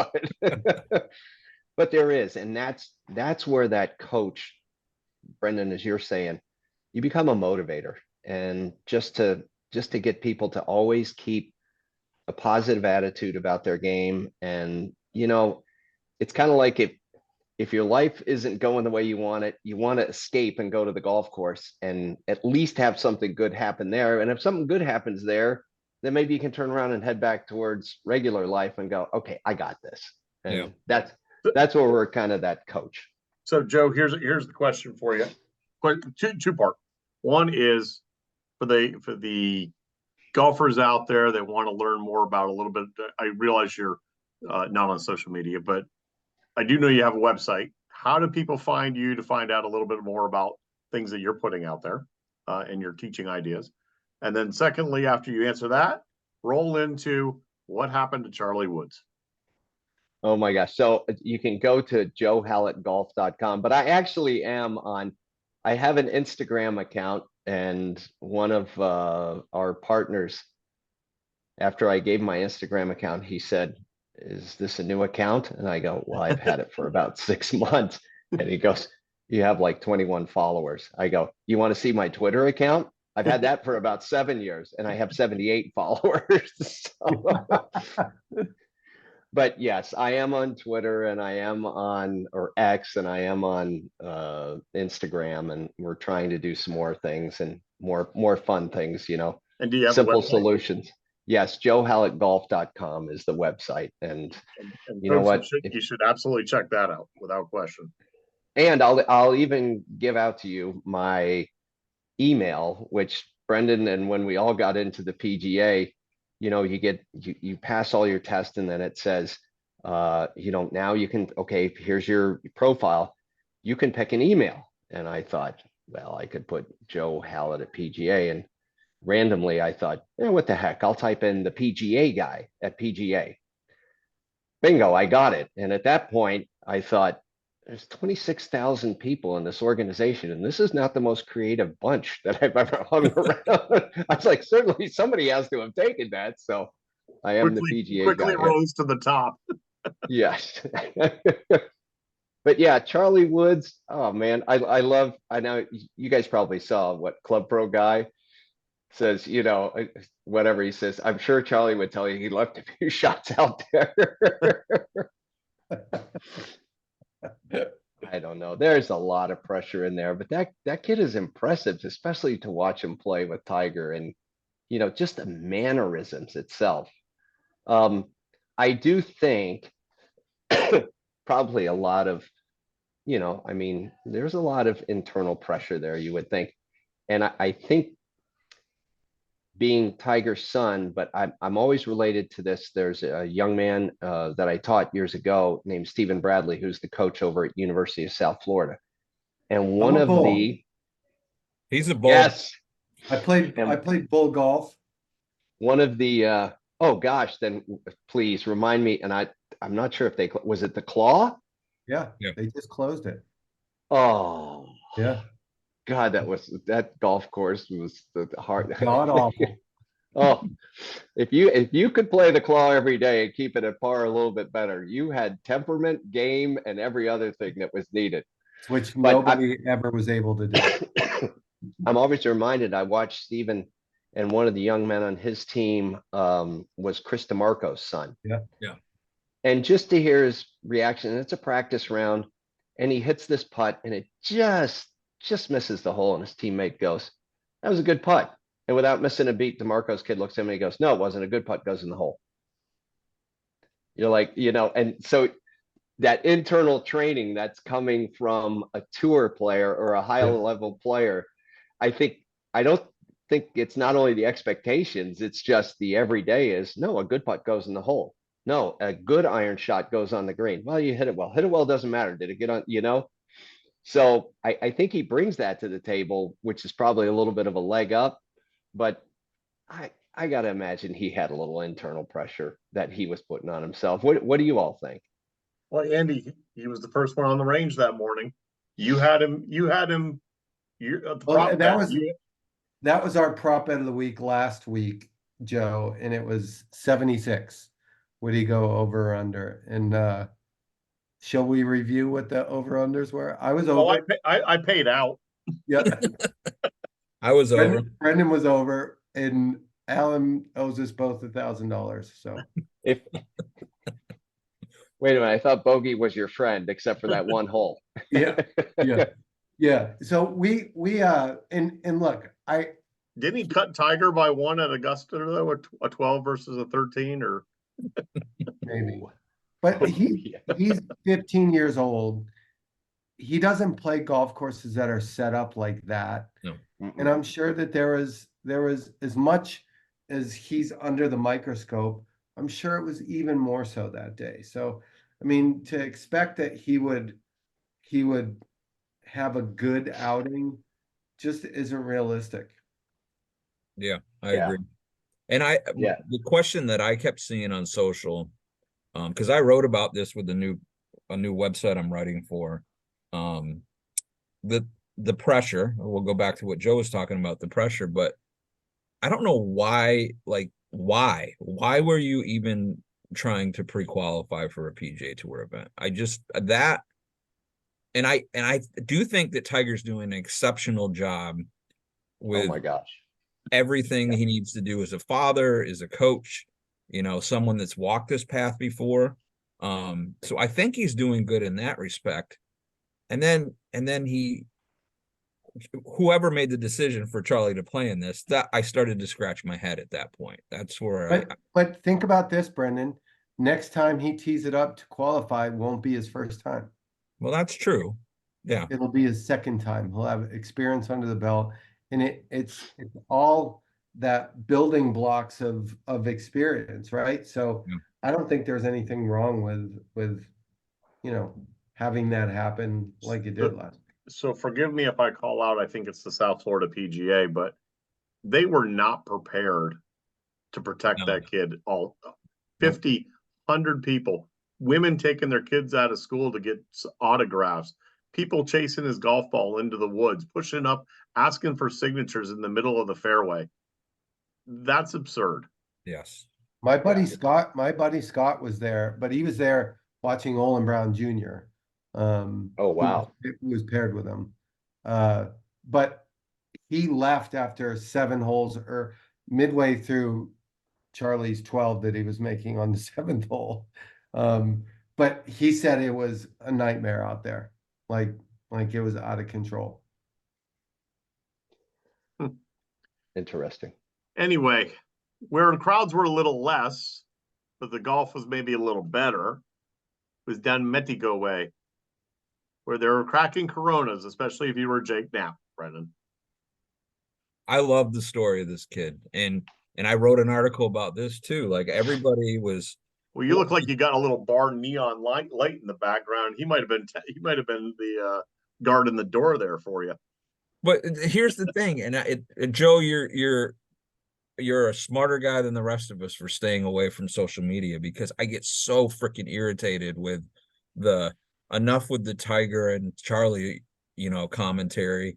but there is, and that's where that coach, Brendan, as you're saying, you become a motivator, and just to get people to always keep a positive attitude about their game. And it's kind of like if your life isn't going the way you want it, you want to escape and go to the golf course and at least have something good happen there. And if something good happens there, then maybe you can turn around and head back towards regular life and go, okay, I got this. And that's where we're kind of that coach. So Joe, here's the question for you. Two part. One is for the golfers out there that want to learn more about a little bit. I realize you're not on social media, but I do know you have a website. How do people find you to find out a little bit more about things that you're putting out there and your teaching ideas? And then secondly, after you answer that, roll into what happened to Charlie Woods. Oh my gosh. So you can go to joehallettgolf.com, but I actually I have an Instagram account, and one of our partners, after I gave my Instagram account, he said, "Is this a new account?" And I go, "Well, I've had it for about 6 months." And he goes, "You have like 21 followers." I go, "You want to see my Twitter account? I've had that for about 7 years and I have 78 followers." But yes, I am on Twitter, and I am on, or X, and I am on Instagram, and we're trying to do some more things and more fun things, And do you have simple solutions. Yes, joehallettgolf.com is the website. And you know what? You should absolutely check that out without question. And I'll even give out to you my email, which Brendan, and when we all got into the PGA, you pass all your tests, and then it says, now you can, okay, here's your profile. You can pick an email. And I thought, well, I could put Joe Hallett at PGA, and randomly I thought, what the heck? I'll type in the PGA guy at PGA. Bingo, I got it. And at that point, I thought, there's 26,000 people in this organization, and this is not the most creative bunch that I've ever hung around. I was like, certainly somebody has to have taken that. So I am the PGA quickly guy. Rose to the top. Yes. But yeah, Charlie Woods. Oh man, I know you guys probably saw what Club Pro guy says, whatever he says. I'm sure Charlie would tell you he left a few shots out there. I don't know. There's a lot of pressure in there, but that kid is impressive, especially to watch him play with Tiger, and just the mannerisms itself. I do think probably a lot of, there's a lot of internal pressure there, you would think. And I think being Tiger's son, but I'm always related to this. There's a young man that I taught years ago named Stephen Bradley, who's the coach over at University of South Florida. And one of the he's a bull. Yes, I played bull golf. One of the oh gosh, then please remind me. And I'm not sure if was it the Claw? Yeah, they just closed it. Oh yeah. God, that golf course was the hard. God awful. Oh, if you could play the Claw every day and keep it at par a little bit better, you had temperament, game, and every other thing that was needed, which nobody ever was able to do. I'm always reminded. I watched Stephen, and one of the young men on his team was Chris DeMarco's son. Yeah. And just to hear his reaction, it's a practice round, and he hits this putt, and it just misses the hole, and his teammate goes, "That was a good putt." And without missing a beat, DeMarco's kid looks at him and he goes, "No, it wasn't a good putt, goes in the hole." You're like, and so that internal training that's coming from a tour player or a high level player, I don't think it's not only the expectations, it's just the everyday is, no, a good putt goes in the hole. No, a good iron shot goes on the green. Well, you hit it well. Hit it well doesn't matter. Did it get on, So I think he brings that to the table, which is probably a little bit of a leg up. But I gotta imagine he had a little internal pressure that he was putting on himself. What do you all think? Well, Andy, he was the first one on the range that morning. You had him. You at the Well, prop bet. that was our prop bet of the week last week, Joe, and it was 76. Would he go over or under? And shall we review what the over-unders were? I was Oh, over. I paid out. Yeah. I was over. Brendan was over, and Alan owes us both $1,000. So If Wait a minute, I thought Bogey was your friend, except for that one hole. yeah, yeah. So we and look, Didn't he cut Tiger by one at Augusta though? A 12 versus a 13, or maybe, but he's 15 years old. He doesn't play golf courses that are set up like that. No. And I'm sure that there was as much as he's under the microscope, I'm sure it was even more so that day. So, I mean, to expect that he would have a good outing just isn't realistic. Yeah, I Yeah. agree. And Yeah. the question that I kept seeing on social, because I wrote about this with a new website I'm writing for, the pressure. We'll go back to what Joe was talking about, the pressure, but I don't know why, like why were you even trying to pre-qualify for a PGA Tour event? I just that, and I do think that Tiger's doing an exceptional job Oh with my gosh. everything he needs to do as a father, as a coach, someone that's walked this path before. So I think he's doing good in that respect. And then whoever made the decision for Charlie to play in this, that I started to scratch my head at that point. That's where But think about this, Brendan. Next time he tees it up to qualify won't be his first time. well, that's true. Yeah. It'll be his second time. He'll have experience under the belt. And it's all that building blocks of experience, right? So Yeah. I don't think there's anything wrong with having that happen like it did last. so forgive me if I call out. I think it's the South Florida PGA, but they were not prepared to protect No. that kid. All 50, 100 people, women taking their kids out of school to get autographs, people chasing his golf ball into the woods, pushing up, asking for signatures in the middle of the fairway. That's absurd. Yes. My buddy Scott was there, but he was there watching Olin Brown Jr. Oh wow. Who was paired with him. But he left after 7 holes or midway through Charlie's 12 that he was making on the 7th hole. But he said it was a nightmare out there. Like it was out of control. Interesting. Anyway, where the crowds were a little less, but the golf was maybe a little better, was down Mythical way, where they were cracking Coronas, especially if you were Jake Knapp, Brendan. I love the story of this kid, and I wrote an article about this too. Like everybody was. Well, you look like you got a little bar neon light in the background. He might have been the guard in the door there for you. But here's the thing, and Joe, you're a smarter guy than the rest of us for staying away from social media, because I get so freaking irritated with enough with the Tiger and Charlie, commentary.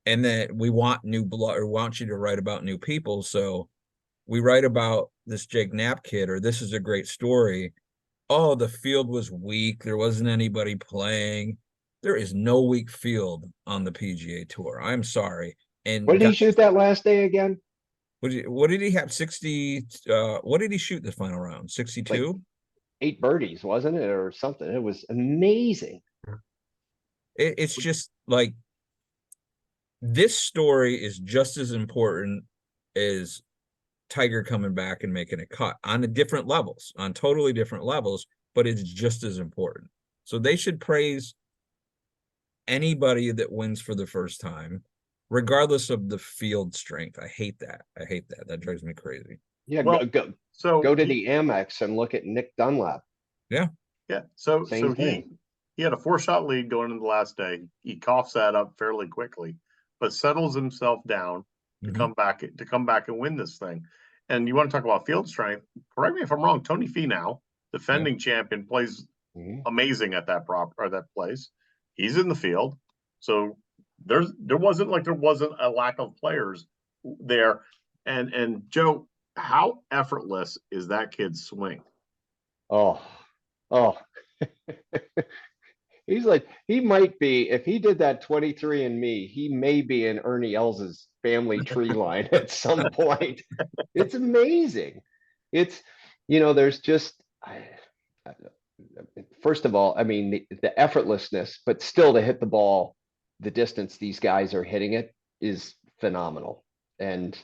And then we want new blood, or want you to write about new people. So we write about this Jake Knapp kid, or this is a great story. Oh, the field was weak. There wasn't anybody playing. There is no weak field on the PGA Tour. I'm sorry. And What did he shoot that last day again? What did he have? 60. What did he shoot the final round? 62? Like 8 birdies, wasn't it, or something? It was amazing. It's just like, this story is just as important as Tiger coming back and making a cut on totally different levels, but it's just as important. So they should praise anybody that wins for the first time, regardless of the field strength. I hate that. That drives me crazy. Yeah, Well, go to the Amex and look at Nick Dunlap. Yeah. So Same thing. he had a 4-shot lead going into the last day. He coughs that up fairly quickly, but settles himself down to come back and win this thing. And you want to talk about field strength? Correct me if I'm wrong. Tony Finau, defending champion, plays amazing at that that place. He's in the field, so there wasn't a lack of players there. And Joe, how effortless is that kid's swing? Oh, oh. He's like, he might be, if he did that 23andMe, he may be in Ernie Els's family tree line at some point. It's amazing. It's, there's just, first of all, I mean, the effortlessness, but still to hit the ball, the distance these guys are hitting it is phenomenal. And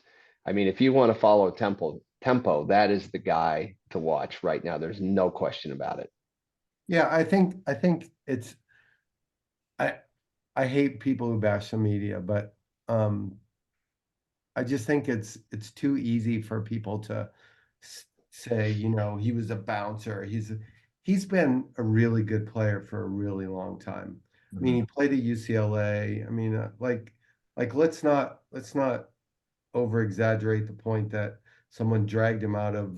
I mean, if you want to follow tempo, that is the guy to watch right now. There's no question about it. Yeah, I think it's I hate people who bash the media, but I just think it's too easy for people to say, he was a bouncer. He's been a really good player for a really long time. I mean, he played at UCLA. I mean, like let's not over exaggerate the point that someone dragged him out of,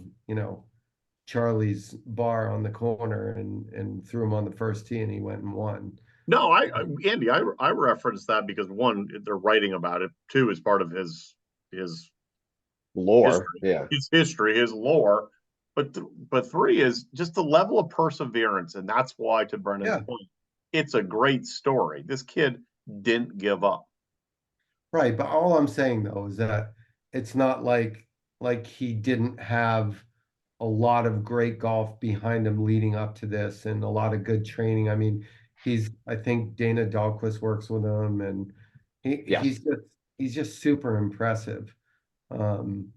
Charlie's bar on the corner and threw him on the first tee and he went and won. No, Andy, I referenced that because one, they're writing about it. Two, is part of his lore, history, his history, his lore. But three is just the level of perseverance, and that's why, to Brennan's point, it's a great story. This kid didn't give up. Right, but all I'm saying though is that it's not like he didn't have a lot of great golf behind him leading up to this and a lot of good training. I mean, I think Dana Dahlquist works with him, and he's just super impressive. And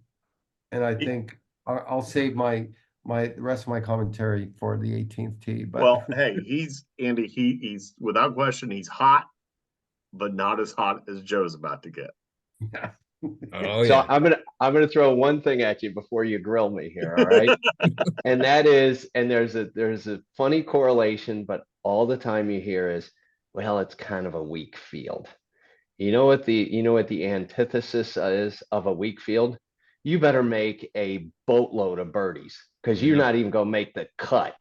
I think I'll save the rest of my commentary for the 18th tee. But well, hey, he's without question, he's hot, but not as hot as Joe's about to get. Yeah. Oh, so yeah. I'm gonna throw one thing at you before you grill me here, all right? And that is, and there's a funny correlation, but all the time you hear is, well, it's kind of a weak field. You know what the antithesis is of a weak field? You better make a boatload of birdies because you're not even gonna make the cut.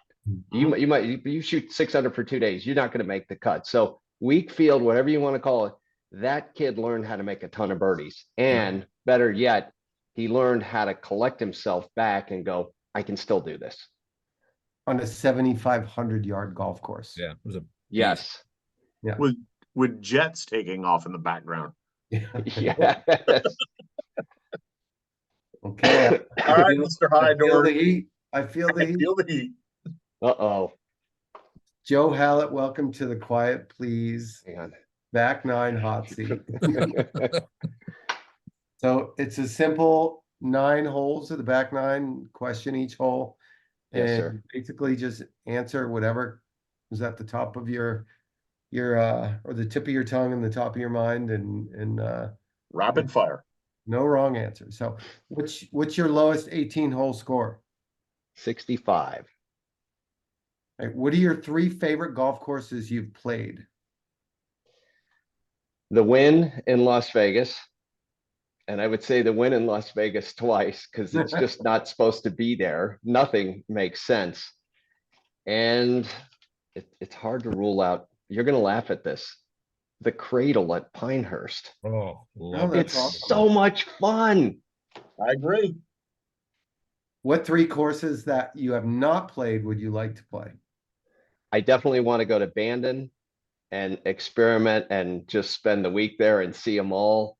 You shoot 600 for 2 days, you're not gonna make the cut. So weak field, whatever you want to call it, that kid learned how to make a ton of birdies. And better yet, he learned how to collect himself back and go, I can still do this. On a 7,500-yard golf course. Yeah, it was a yes. Yeah. With jets taking off in the background. Yes. Okay. All right, Mr. Hydor. I feel the heat. Uh-oh. Joe Hallett, welcome to the Quiet Please Hang on. Back Nine hot seat. So it's a simple 9 holes of the back 9, question each hole. Yes, and sir. basically just answer whatever is at the top of your or the tip of your tongue and the top of your mind, and Rapid fire. no wrong answer. So what's your lowest 18-hole score? 65. Right, what are your 3 favorite golf courses you've played? The Wynn in Las Vegas. And I would say the Wynn in Las Vegas twice because it's just not supposed to be there. Nothing makes sense. And it's hard to rule out. You're going to laugh at this. The Cradle at Pinehurst. Oh, it's awesome. So much fun. I agree. What 3 courses that you have not played would you like to play? I definitely want to go to Bandon and experiment and just spend the week there and see them all.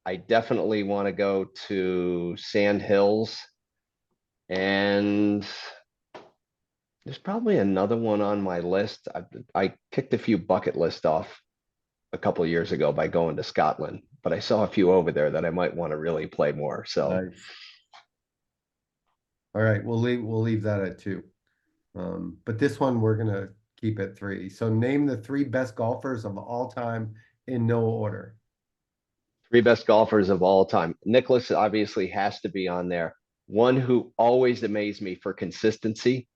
I definitely want to go to Sand Hills, and there's probably another one on my list. I kicked a few bucket lists off a couple of years ago by going to Scotland, but I saw a few over there that I might want to really play more. So, nice. All right, we'll leave that at 2. But this one we're gonna keep at 3. So name the 3 best golfers of all time in no order. 3 best golfers of all time. Nicklaus obviously has to be on there. One who always amazed me for consistency,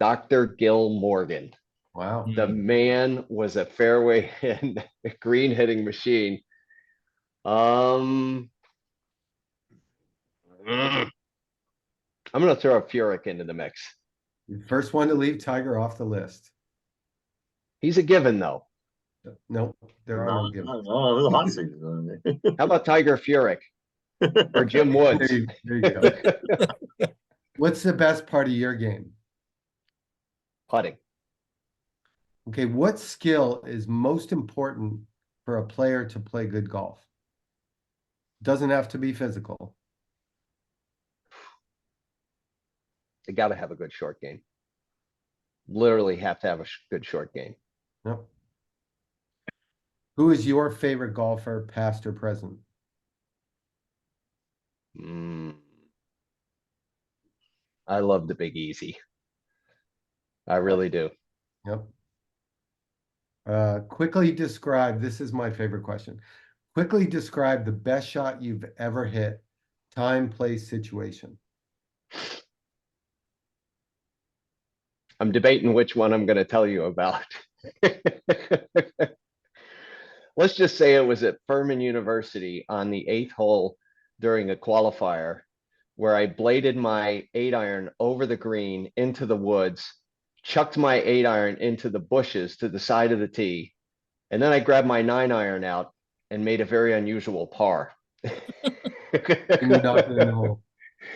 Dr. Gil Morgan. Wow. The man was a fairway and green hitting machine. I'm going to throw Furyk into the mix. First one to leave Tiger off the list. He's a given, though. Nope, there are no givens. Oh, the hot seat. How about Tiger Furyk or Jim Woods? There you go. What's the best part of your game? Putting. Okay, what skill is most important for a player to play good golf? Doesn't have to be physical. They got to have a good short game. Literally have to have a good short game. Nope. Who is your favorite golfer, past or present? I love the Big Easy. I really do. Yep. Quickly describe, this is my favorite question. Quickly describe the best shot you've ever hit, time, place, situation. I'm debating which one I'm going to tell you about. Let's just say it was at Furman University on the 8th hole during a qualifier where I bladed my 8-iron over the green into the woods, chucked my 8-iron into the bushes to the side of the tee, and then I grabbed my 9-iron out and made a very unusual par. And you knocked it in the hole.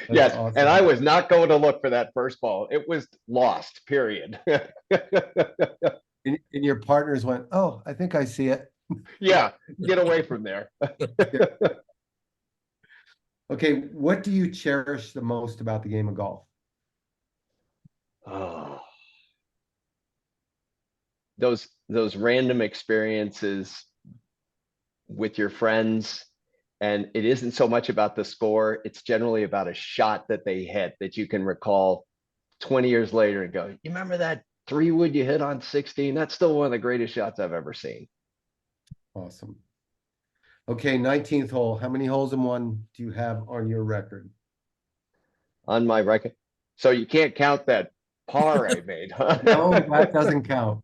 That's yes, awesome. and I was not going to look for that first ball. It was lost, period. And your partners went, oh, I think I see it. Yeah, get away from there. Okay, what do you cherish the most about the game of golf? Oh, those random experiences with your friends. And it isn't so much about the score. It's generally about a shot that they hit that you can recall 20 years later and go, you remember that 3-wood you hit on 16? That's still one of the greatest shots I've ever seen. Awesome. Okay, 19th hole. How many holes in one do you have on your record? On my record. So you can't count that par I made, huh? No, that doesn't count.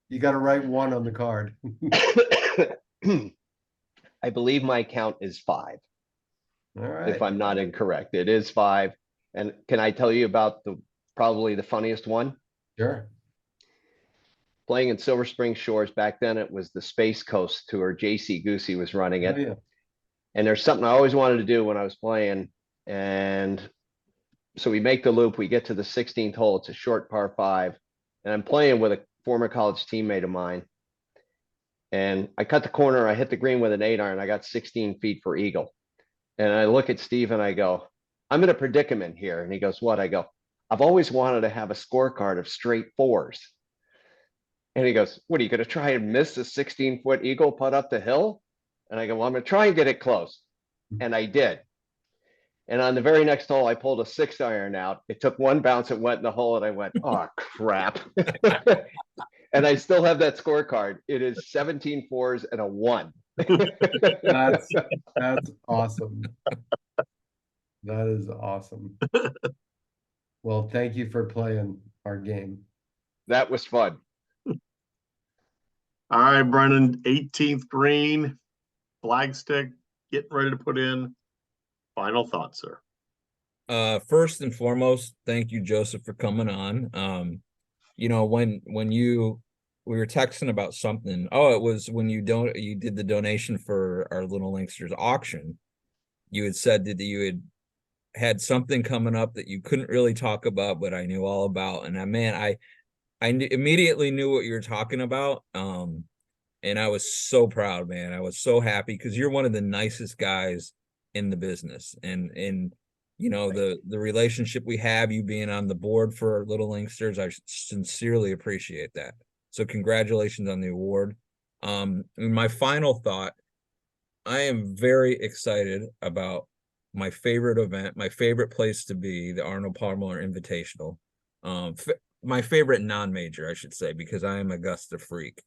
You got to write one on the card. I believe my count is 5. All right. If I'm not incorrect. It is 5. And can I tell you about probably the funniest one? Sure. Playing in Silver Spring Shores. Back then it was the Space Coast Tour. JC Goosey was running it. Oh, yeah. And there's something I always wanted to do when I was playing. And so we make the loop. We get to the 16th hole. It's a short par 5. And I'm playing with a former college teammate of mine. And I cut the corner. I hit the green with an 8-iron. I got 16 feet for eagle. And I look at Steve and I go, I'm in a predicament here. And he goes, what? I go, I've always wanted to have a scorecard of straight 4s. And he goes, what, are you going to try and miss a 16-foot eagle putt up the hill? And I go, well, I'm going to try and get it close. And I did. And on the very next hole, I pulled a 6-iron out. It took one bounce, it went in the hole, and I went, oh, crap. And I still have that scorecard. It is 17 4s and a 1. That's awesome. That is awesome. Well, thank you for playing our game. That was fun. All right, Brennan, 18th green, flagstick, getting ready to put in. Final thoughts, sir. First and foremost, thank you, Joseph, for coming on. You know, when we were texting about something. Oh, it was when you did the donation for our Little Linksters auction. You had said that you had something coming up that you couldn't really talk about, but I knew all about. And I immediately knew what you were talking about. And I was so proud, man. I was so happy because you're one of the nicest guys in the business. And you know, the relationship we have, you being on the board for Little Linksters, I sincerely appreciate that. So congratulations on the award. And my final thought, I am very excited about my favorite event, my favorite place to be, the Arnold Palmer Invitational. My favorite non-major, I should say, because I am Augusta freak.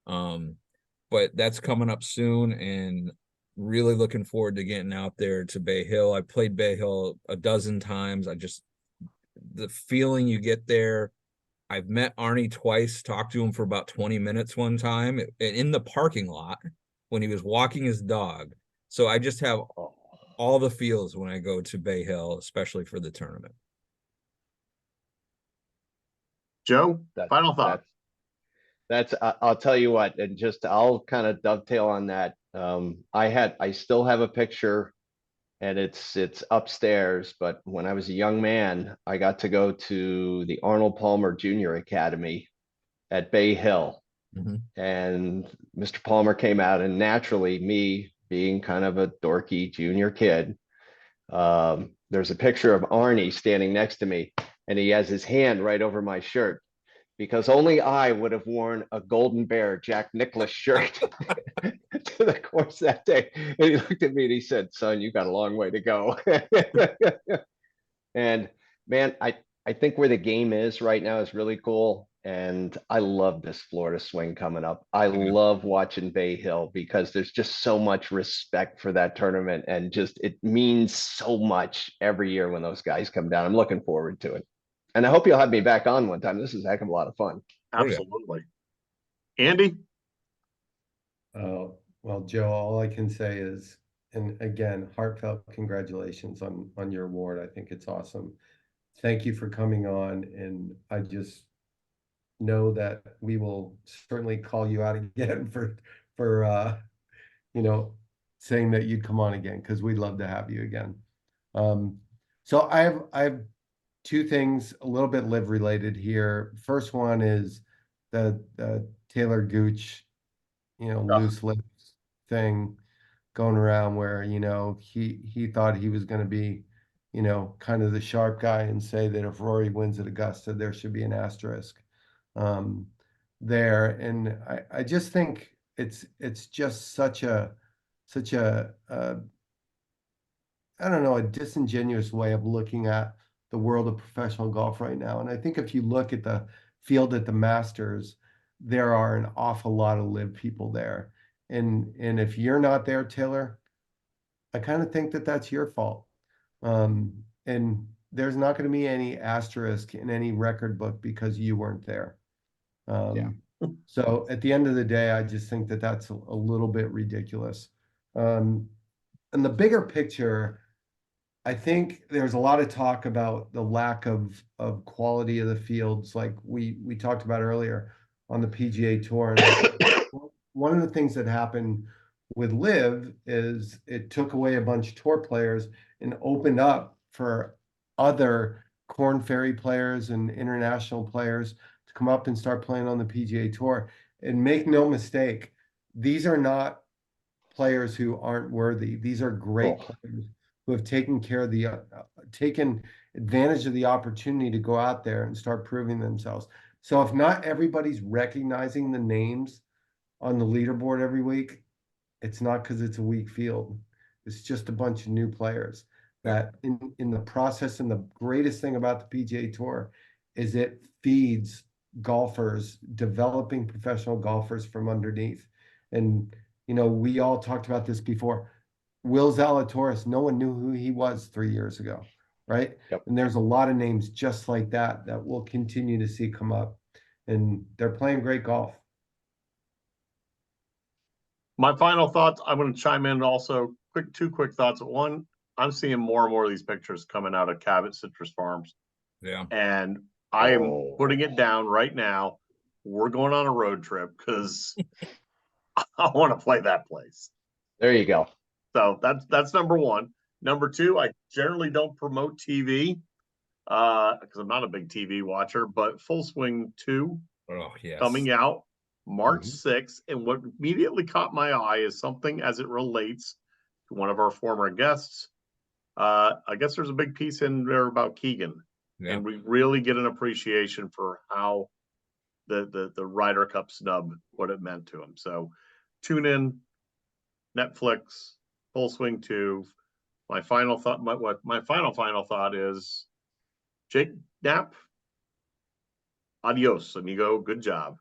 But that's coming up soon, and really looking forward to getting out there to Bay Hill. I played Bay Hill a dozen times. The feeling you get there. I've met Arnie twice, talked to him for about 20 minutes one time in the parking lot when he was walking his dog. So I just have all the feels when I go to Bay Hill, especially for the tournament. Joe, That final thought. I'll tell you what, and just I'll kind of dovetail on that. I still have a picture, and it's upstairs, but when I was a young man, I got to go to the Arnold Palmer Junior Academy at Bay Hill. Mhm. And Mr. Palmer came out, and naturally, me being kind of a dorky junior kid, there's a picture of Arnie standing next to me, and he has his hand right over my shirt, because only I would have worn a Golden Bear Jack Nicklaus shirt to the course that day. And he looked at me and he said, "Son, you got a long way to go." And man, I think where the game is right now is really cool. And I love this Florida swing coming up. I love watching Bay Hill because there's just so much respect for that tournament, and just it means so much every year when those guys come down. I'm looking forward to it. And I hope you'll have me back on one time. This is a heck of a lot of fun. Oh, yeah. Absolutely. Andy? Well, Joe, all I can say is, and again, heartfelt congratulations on your award. I think it's awesome. Thank you for coming on, and I just know that we will certainly call you out again for you know, saying that you'd come on again, because we'd love to have you again. So I have two things a little bit live related here. First one is the Taylor Gooch, loose lips thing going around, where, he thought he was going to be, kind of the sharp guy and say that if Rory wins at Augusta, there should be an asterisk um, there. And I just think it's just such a I don't know, a disingenuous way of looking at the world of professional golf right now. And I think if you look at the field at the Masters, there are an awful lot of live people there. And if you're not there, Taylor, I kind of think that that's your fault. And there's not going to be any asterisk in any record book because you weren't there. Yeah. So at the end of the day, I just think that that's a little bit ridiculous. And the bigger picture, I think there's a lot of talk about the lack of quality of the fields, like we talked about earlier on the PGA Tour. And one of the things that happened with Live is it took away a bunch of tour players and opened up for other Corn Ferry players and international players to come up and start playing on the PGA Tour. And make no mistake, these are not players who aren't worthy. These are great players who have taken advantage of the opportunity to go out there and start proving themselves. So if not everybody's recognizing the names on the leaderboard every week, it's not because it's a weak field. It's just a bunch of new players that in the process. And the greatest thing about the PGA Tour is it feeds golfers, developing professional golfers from underneath. And we all talked about this before. Will Zalatoris, no one knew who he was 3 years ago, right? Yep. And there's a lot of names just like that we'll continue to see come up, and they're playing great golf. My final thoughts, I'm going to chime in also. Two quick thoughts. One, I'm seeing more and more of these pictures coming out of Cabot Citrus Farms. Yeah. And I am putting it down right now. We're going on a road trip because I want to play that place. There you go. So that's number one. Number two, I generally don't promote TV because I'm not a big TV watcher, but Full Swing 2 coming out March 6th. And what immediately caught my eye is something as it relates to one of our former guests. I guess there's a big piece in there about Keegan. Yeah. And we really get an appreciation for how the Ryder Cup snub, what it meant to him. So tune in, Netflix, Full Swing 2. My final thought is Jake Knapp. Adios, amigo. Good job.